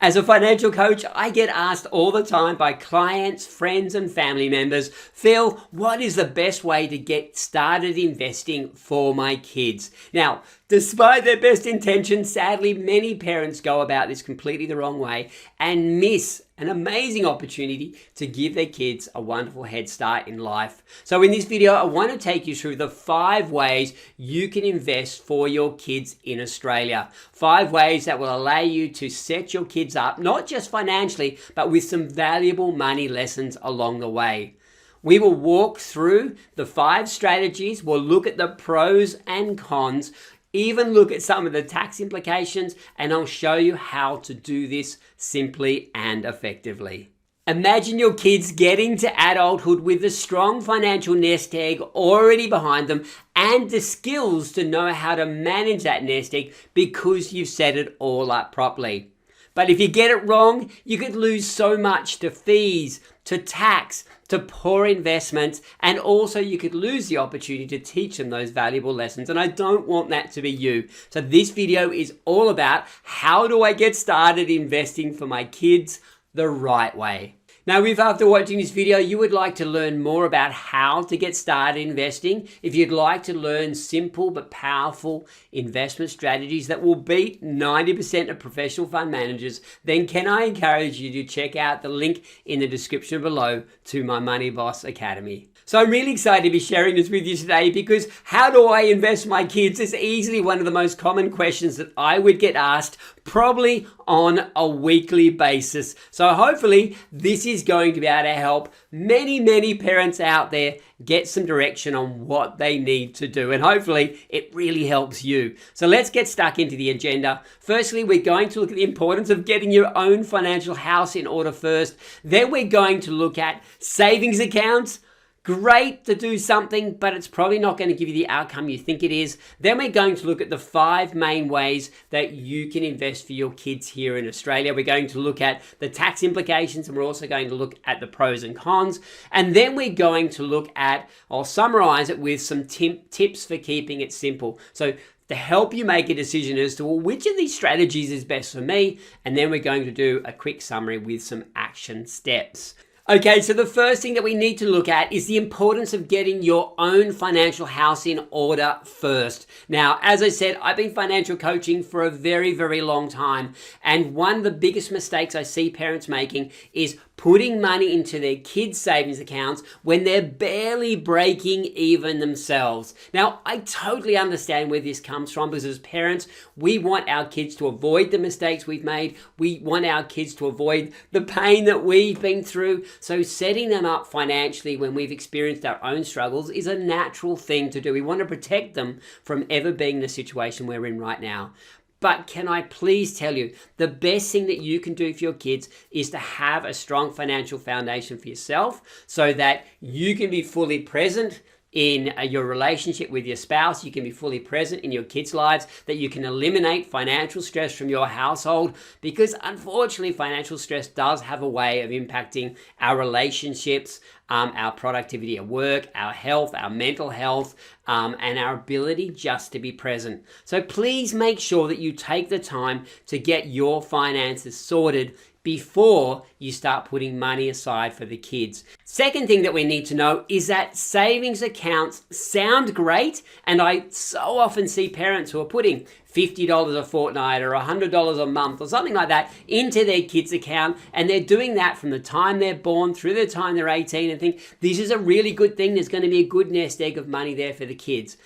As a financial coach, I get asked all the time by clients, friends, and family members, Phil, what is the best way to get started investing for my kids? Now, despite their best intentions, sadly, many parents go about this completely the wrong way and miss an amazing opportunity to give their kids a wonderful head start in life. So in this video, I want to take you through the 5 ways you can invest for your kids in Australia. 5 ways that will allow you to set your kids up, not just financially, but with some valuable money lessons along the way. We will walk through the 5 strategies. We'll look at the pros and cons, even look at some of the tax implications, and I'll show you how to do this simply and effectively. Imagine your kids getting to adulthood with a strong financial nest egg already behind them and the skills to know how to manage that nest egg because you've set it all up properly. But if you get it wrong, you could lose so much to fees, to tax, to poor investments, and also you could lose the opportunity to teach them those valuable lessons. And I don't want that to be you. So this video is all about how do I get started investing for my kids the right way. Now, if after watching this video, you would like to learn more about how to get started investing, if you'd like to learn simple but powerful investment strategies that will beat 90% of professional fund managers, then can I encourage you to check out the link in the description below to my Money Boss Academy. So I'm really excited to be sharing this with you today because how do I invest my kids is easily one of the most common questions that I would get asked probably on a weekly basis. So hopefully this is going to be able to help many parents out there get some direction on what they need to do. And hopefully it really helps you. So let's get stuck into the agenda. Firstly, we're going to look at the importance of getting your own financial house in order first. Then we're going to look at savings accounts. Great to do something, but it's probably not going to give you the outcome you think it is. Then we're going to look at the 5 main ways that you can invest for your kids here in Australia. We're going to look at the tax implications, and we're also going to look at the pros and cons. And then we're going to look at, I'll summarize it with some tips for keeping it simple. So to help you make a decision as to which of these strategies is best for me. And then we're going to do a quick summary with some action steps. Okay, so the first thing that we need to look at is the importance of getting your own financial house in order first. Now, as I said, I've been financial coaching for a very long time. And one of the biggest mistakes I see parents making is putting money into their kids' savings accounts when they're barely breaking even themselves. Now, I totally understand where this comes from because as parents, we want our kids to avoid the mistakes we've made. We want our kids to avoid the pain that we've been through. So setting them up financially when we've experienced our own struggles is a natural thing to do. We want to protect them from ever being in the situation we're in right now. But can I please tell you, the best thing that you can do for your kids is to have a strong financial foundation for yourself so that you can be fully present in your relationship with your spouse, you can be fully present in your kids' lives, that you can eliminate financial stress from your household, because unfortunately financial stress does have a way of impacting our relationships, our productivity at work, our health, our mental health, and our ability just to be present. So please make sure that you take the time to get your finances sorted before you start putting money aside for the kids. Second thing that we need to know is that savings accounts sound great, and I so often see parents who are putting $50 a fortnight or $100 a month or something like that into their kids' account, and they're doing that from the time they're born through the time they're 18 and think this is a really good thing, there's going to be a good nest egg of money there for the kids.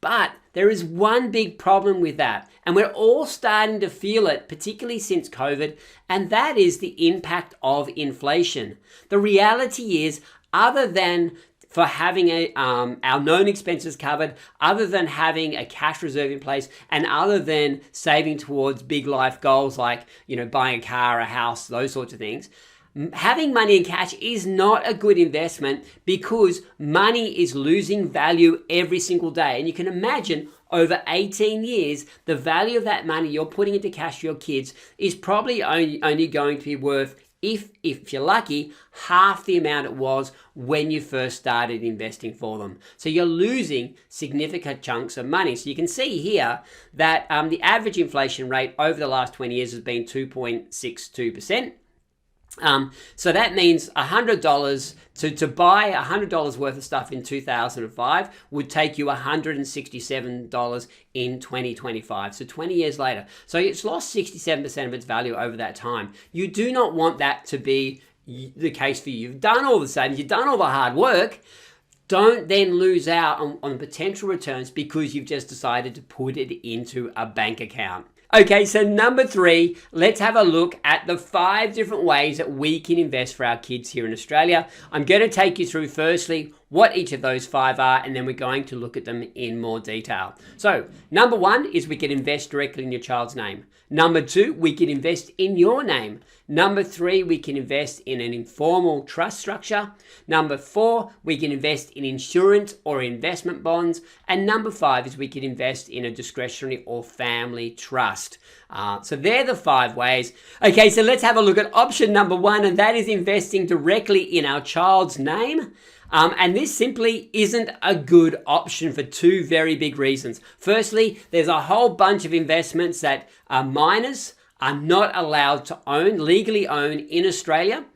But there is one big problem with that, and we're all starting to feel it, particularly since COVID, and that is the impact of inflation. The reality is, other than for having our known expenses covered, other than having a cash reserve in place, and other than saving towards big life goals like, buying a car, a house, those sorts of things, having money in cash is not a good investment because money is losing value every single day. And you can imagine over 18 years, the value of that money you're putting into cash for your kids is probably only going to be worth if you're lucky, half the amount it was when you first started investing for them. So you're losing significant chunks of money. So you can see here that the average inflation rate over the last 20 years has been 2.62%. So that means $100 to buy $100 worth of stuff in 2005 would take you $167 in 2025. So 20 years later. So it's lost 67% of its value over that time. You do not want that to be the case for you. You've done all the savings, you've done all the hard work. Don't then lose out on potential returns because you've just decided to put it into a bank account. Okay, so number 3, let's have a look at the 5 different ways that we can invest for our kids here in Australia. I'm going to take you through firstly what each of those 5 are, and then we're going to look at them in more detail. So number 1 is we can invest directly in your child's name. Number 2, we can invest in your name. Number 3, we can invest in an informal trust structure. Number 4, we can invest in insurance or investment bonds. And number 5 is we can invest in a discretionary or family trust. So they're the 5 ways. Okay, so let's have a look at option number 1, and that is investing directly in our child's name. And this simply isn't a good option for 2 very big reasons. Firstly, there's a whole bunch of investments that minors are not allowed to legally own in Australia.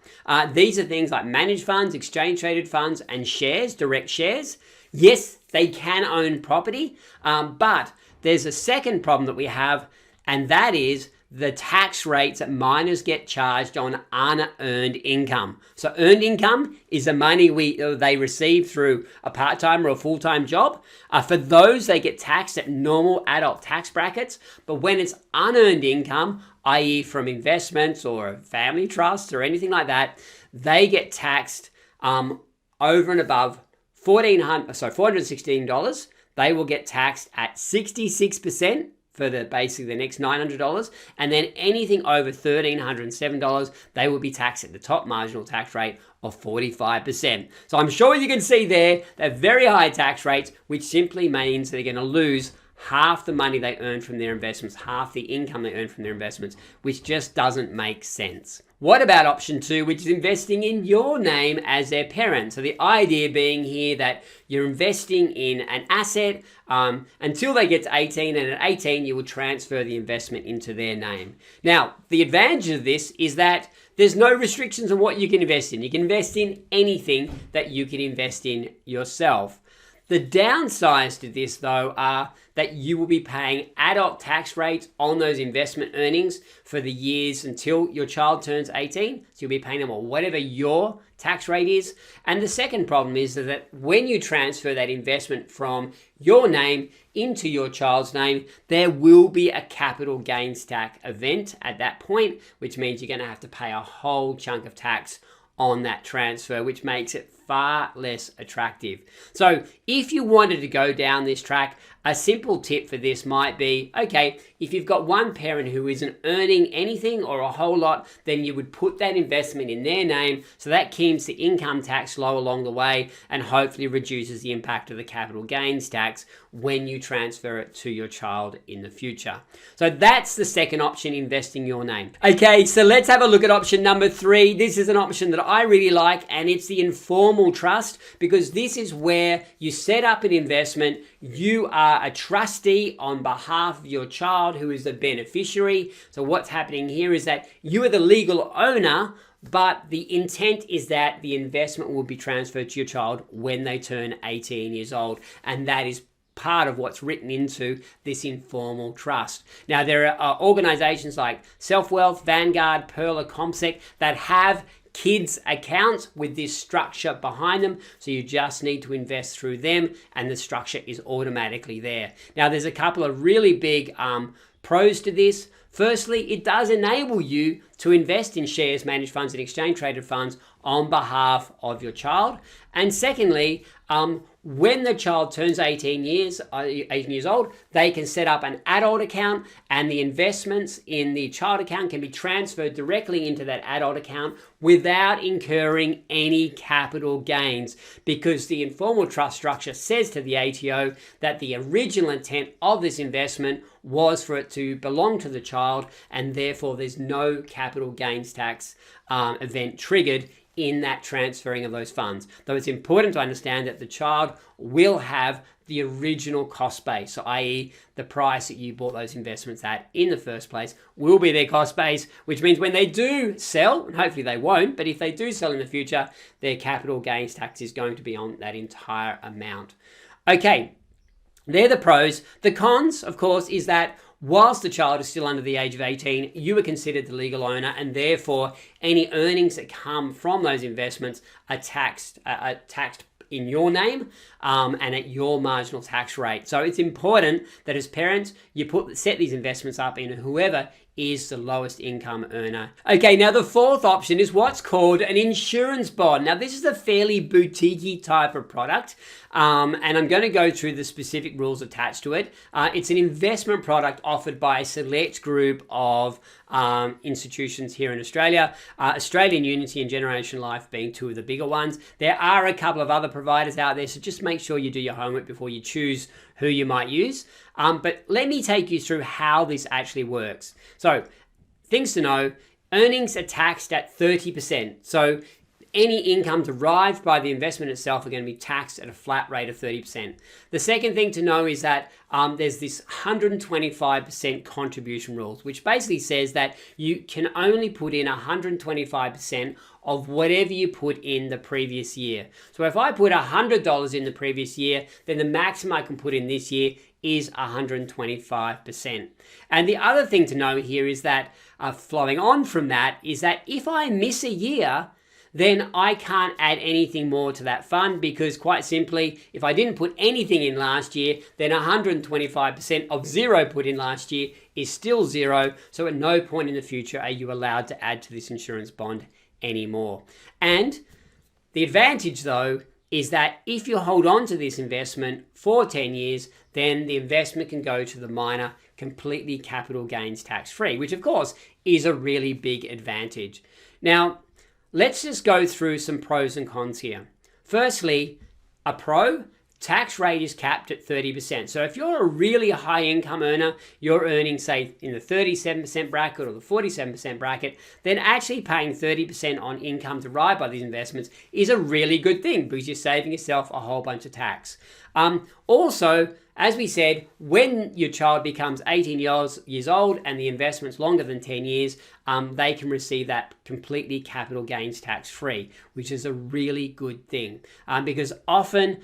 These are things like managed funds, exchange traded funds, and shares, direct shares. Yes, they can own property, but there's a second problem that we have, and that is the tax rates that minors get charged on unearned income. So earned income is the money they receive through a part-time or a full-time job. For those, they get taxed at normal adult tax brackets. But when it's unearned income, i.e. from investments or family trusts or anything like that, they get taxed over and above $416. They will get taxed at 66%. For basically the next $900, and then anything over $1,307, they will be taxed at the top marginal tax rate of 45%. So I'm sure you can see there that very high tax rates, which simply means they're going to lose half the money they earn from their investments, half the income they earn from their investments, which just doesn't make sense. What about option 2, which is investing in your name as their parent? So the idea being here that you're investing in an asset until they get to 18, and at 18 you will transfer the investment into their name. Now, the advantage of this is that there's no restrictions on what you can invest in. You can invest in anything that you can invest in yourself. The downsides to this, though, are that you will be paying adult tax rates on those investment earnings for the years until your child turns 18. So you'll be paying them whatever your tax rate is. And the second problem is that when you transfer that investment from your name into your child's name, there will be a capital gains tax event at that point, which means you're going to have to pay a whole chunk of tax on that transfer, which makes it far less attractive. So if you wanted to go down this track, a simple tip for this might be, okay, if you've got one parent who isn't earning anything or a whole lot, then you would put that investment in their name, so that keeps the income tax low along the way and hopefully reduces the impact of the capital gains tax when you transfer it to your child in the future. So that's the second option, investing your name. Okay, so let's have a look at option number 3. This is an option that I really like, and it's the informal trust, because this is where you set up an investment. You are a trustee on behalf of your child who is the beneficiary. So what's happening here is that you are the legal owner, but the intent is that the investment will be transferred to your child when they turn 18 years old. And that is part of what's written into this informal trust. Now, there are organizations like Self-Wealth, Vanguard, Pearl, or CommSec that have kids accounts with this structure behind them, so you just need to invest through them and the structure is automatically there. Now, there's a couple of really big pros to this. Firstly, it does enable you to invest in shares, managed funds, and exchange traded funds on behalf of your child. And secondly, when the child turns 18 years old, they can set up an adult account, and the investments in the child account can be transferred directly into that adult account without incurring any capital gains, because the informal trust structure says to the ATO that the original intent of this investment was for it to belong to the child, and therefore there's no capital capital gains tax event triggered in that transferring of those funds. Though it's important to understand that the child will have the original cost base, so i.e. the price that you bought those investments at in the first place will be their cost base, which means when they do sell, and hopefully they won't, but if they do sell in the future, their capital gains tax is going to be on that entire amount. Okay, they're the pros. The cons, of course, is that whilst the child is still under the age of 18, you are considered the legal owner, and therefore any earnings that come from those investments are taxed in your name and at your marginal tax rate. So it's important that as parents, you set these investments up in whoever is the lowest income earner. Okay, now the fourth option is what's called an insurance bond. Now this is a fairly boutique-y type of product, and I'm going to go through the specific rules attached to it. It's an investment product offered by a select group of institutions here in Australia, Australian Unity and Generation Life being two of the bigger ones. There are a couple of other providers out there, so just make sure you do your homework before you choose who you might use. But let me take you through how this actually works. So things to know: earnings are taxed at 30%. So any income derived by the investment itself are going to be taxed at a flat rate of 30%. The second thing to know is that there's this 125% contribution rules, which basically says that you can only put in 125% of whatever you put in the previous year. So if I put $100 in the previous year, then the maximum I can put in this year is 125%. And the other thing to know here is that flowing on from that is that if I miss a year, then I can't add anything more to that fund, because quite simply, if I didn't put anything in last year, then 125% of zero put in last year is still zero. So at no point in the future are you allowed to add to this insurance bond anymore. And the advantage though is that if you hold on to this investment for 10 years, then the investment can go to the minor completely capital gains tax free, which of course is a really big advantage. Now, let's just go through some pros and cons here. Firstly, a pro, tax rate is capped at 30%. So if you're a really high income earner, you're earning say in the 37% bracket or the 47% bracket, then actually paying 30% on income derived by these investments is a really good thing, because you're saving yourself a whole bunch of tax. Also, as we said, when your child becomes 18 years old and the investment's longer than 10 years, they can receive that completely capital gains tax free, which is a really good thing. Because often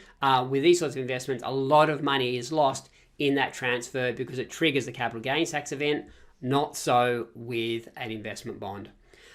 with these sorts of investments, a lot of money is lost in that transfer because it triggers the capital gains tax event. Not so with an investment bond.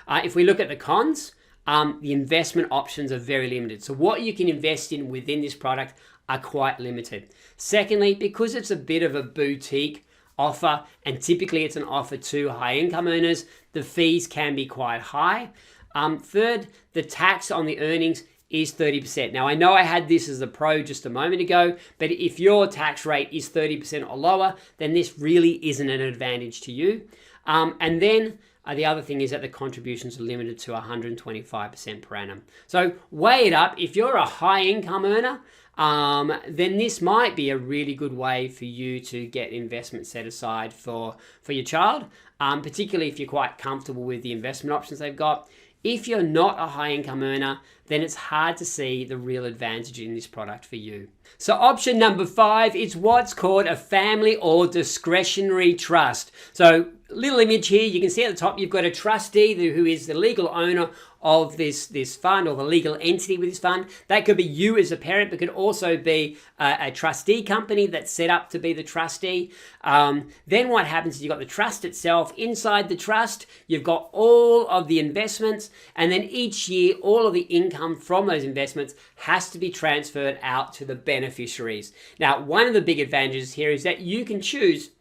If we look at the cons, the investment options are very limited. So what you can invest in within this product are quite limited. Secondly, because it's a bit of a boutique offer, and typically it's an offer to high income earners, the fees can be quite high. Third, the tax on the earnings is 30%. Now I know I had this as a pro just a moment ago, but if your tax rate is 30% or lower, then this really isn't an advantage to you. And then the other thing is that the contributions are limited to 125% per annum. So weigh it up. If you're a high income earner, then this might be a really good way for you to get investment set aside for your child, particularly if you're quite comfortable with the investment options they've got. If you're not a high income earner, then it's hard to see the real advantage in this product for you. So option number 5 is what's called a family or discretionary trust. So little image here, you can see at the top, you've got a trustee who is the legal owner of this fund, or the legal entity with this fund. That could be you as a parent, but could also be a trustee company that's set up to be the trustee. Then what happens is you've got the trust itself. Inside the trust, you've got all of the investments, and then each year, all of the income from those investments has to be transferred out to the beneficiaries. Now, one of the big advantages here is that you can choose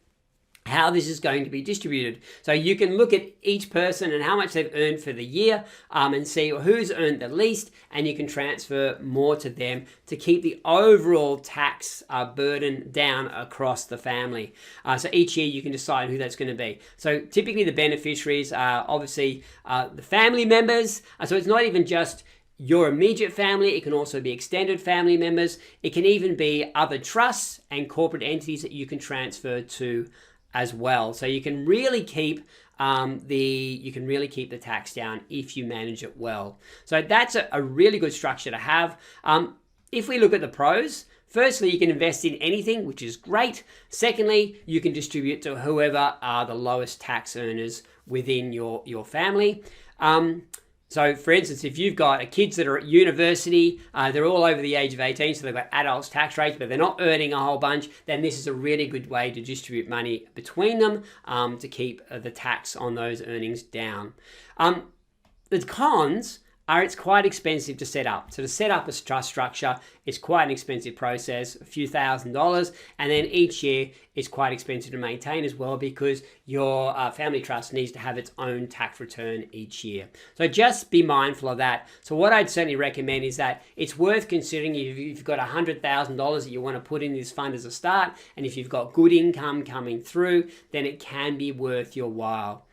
how this is going to be distributed. So you can look at each person and how much they've earned for the year, and see who's earned the least, and you can transfer more to them to keep the overall tax burden down across the family. So each year you can decide who that's going to be. So typically the beneficiaries are obviously the family members. So it's not even just your immediate family, it can also be extended family members. It can even be other trusts and corporate entities that you can transfer to as well. So you can really keep the tax down if you manage it well. So that's a really good structure to have. If we look at the pros, firstly, you can invest in anything, which is great. Secondly, you can distribute to whoever are the lowest tax earners within your family. So for instance, if you've got kids that are at university, they're all over the age of 18, so they've got adults tax rates, but they're not earning a whole bunch, then this is a really good way to distribute money between them to keep the tax on those earnings down. The cons are it's quite expensive to set up. So to set up a trust structure is quite an expensive process, a few $1,000s, and then each year it's quite expensive to maintain as well because your family trust needs to have its own tax return each year. So just be mindful of that. So what I'd certainly recommend is that it's worth considering if you've got $100,000 that you want to put in this fund as a start, and if you've got good income coming through, then it can be worth your while.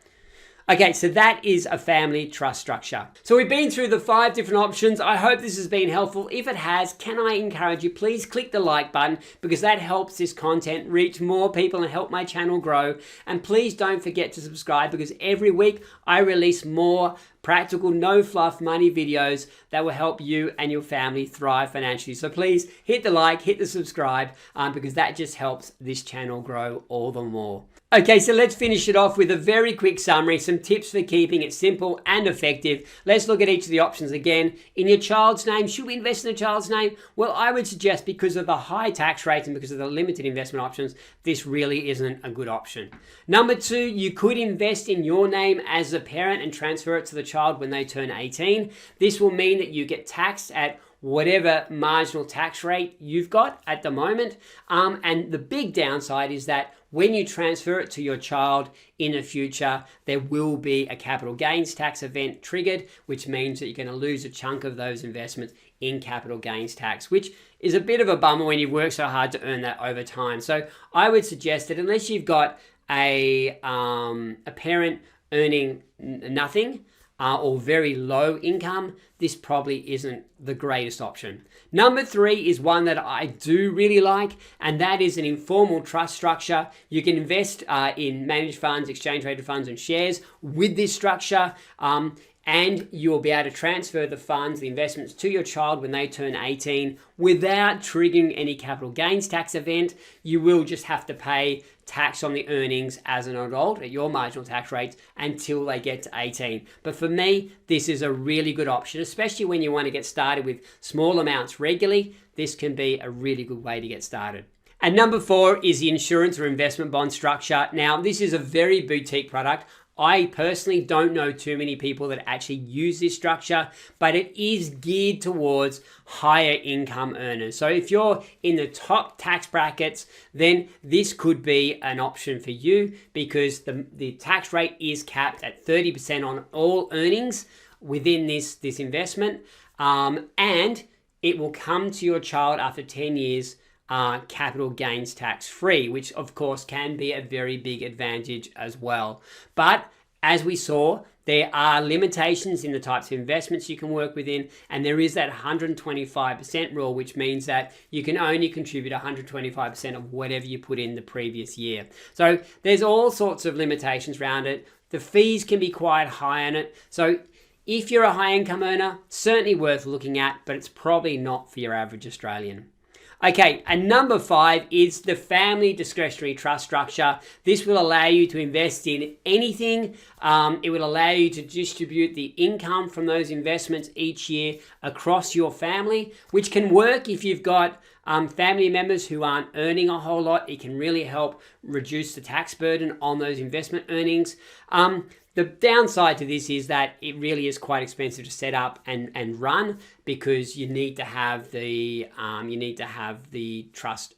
Okay, so that is a family trust structure. So we've been through the 5 different options. I hope this has been helpful. If it has, can I encourage you, please click the like button because that helps this content reach more people and help my channel grow. And please don't forget to subscribe because every week I release more practical, no fluff money videos that will help you and your family thrive financially. So please hit the like, hit the subscribe because that just helps this channel grow all the more. Okay, so let's finish it off with a very quick summary, some tips for keeping it simple and effective. Let's look at each of the options again. In your child's name, should we invest in a child's name? Well, I would suggest because of the high tax rates and because of the limited investment options, this really isn't a good option. Number 2, you could invest in your name as a parent and transfer it to the child when they turn 18. This will mean that you get taxed at whatever marginal tax rate you've got at the moment. And the big downside is that when you transfer it to your child in the future, there will be a capital gains tax event triggered, which means that you're going to lose a chunk of those investments in capital gains tax, which is a bit of a bummer when you've worked so hard to earn that over time. So I would suggest that unless you've got a parent earning nothing, or very low income, this probably isn't the greatest option. Number 3 is one that I do really like, and that is an informal trust structure. You can invest in managed funds, exchange traded funds, and shares with this structure. And you'll be able to transfer the funds, the investments to your child when they turn 18 without triggering any capital gains tax event. You will just have to pay tax on the earnings as an adult at your marginal tax rates until they get to 18. But for me, this is a really good option, especially when you want to get started with small amounts regularly. This can be a really good way to get started. And number 4 is the insurance or investment bond structure. Now, this is a very boutique product. I personally don't know too many people that actually use this structure, but it is geared towards higher income earners. So if you're in the top tax brackets, then this could be an option for you because the tax rate is capped at 30% on all earnings within this investment. And it will come to your child after 10 years capital gains tax free, which of course can be a very big advantage as well. But as we saw, there are limitations in the types of investments you can work within, and there is that 125% rule, which means that you can only contribute 125% of whatever you put in the previous year. So there's all sorts of limitations around it. The fees can be quite high on it. So if you're a high income earner, certainly worth looking at, but it's probably not for your average Australian. Okay, and number 5 is the family discretionary trust structure. This will allow you to invest in anything. It will allow you to distribute the income from those investments each year across your family, which can work if you've got family members who aren't earning a whole lot. It can really help reduce the tax burden on those investment earnings. The downside to this is that it really is quite expensive to set up and run because you need to have the trust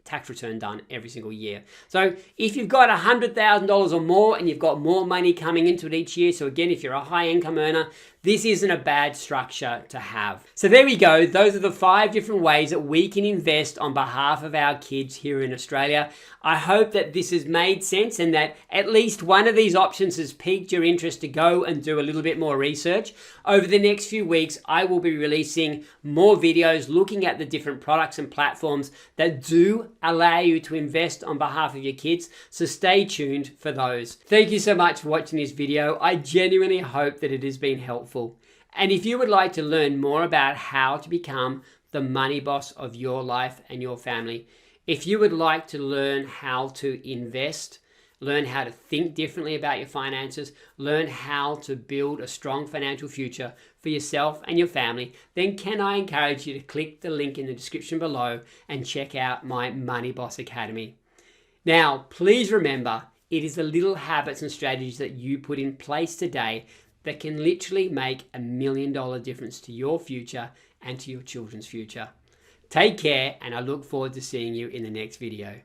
tax return done every single year. So if you've got $100,000 or more and you've got more money coming into it each year, so again, if you're a high income earner, this isn't a bad structure to have. So there we go. Those are the 5 different ways that we can invest on behalf of our kids here in Australia. I hope that this has made sense and that at least one of these options has piqued your interest to go and do a little bit more research. Over the next few weeks, I will be releasing more videos looking at the different products and platforms that do allow you to invest on behalf of your kids. So stay tuned for those. Thank you so much for watching this video. I genuinely hope that it has been helpful. And if you would like to learn more about how to become the money boss of your life and your family, if you would like to learn how to invest, learn how to think differently about your finances, learn how to build a strong financial future for yourself and your family, then can I encourage you to click the link in the description below and check out my Money Boss Academy. Now, please remember, it is the little habits and strategies that you put in place today that can literally make $1 million difference to your future and to your children's future. Take care, and I look forward to seeing you in the next video.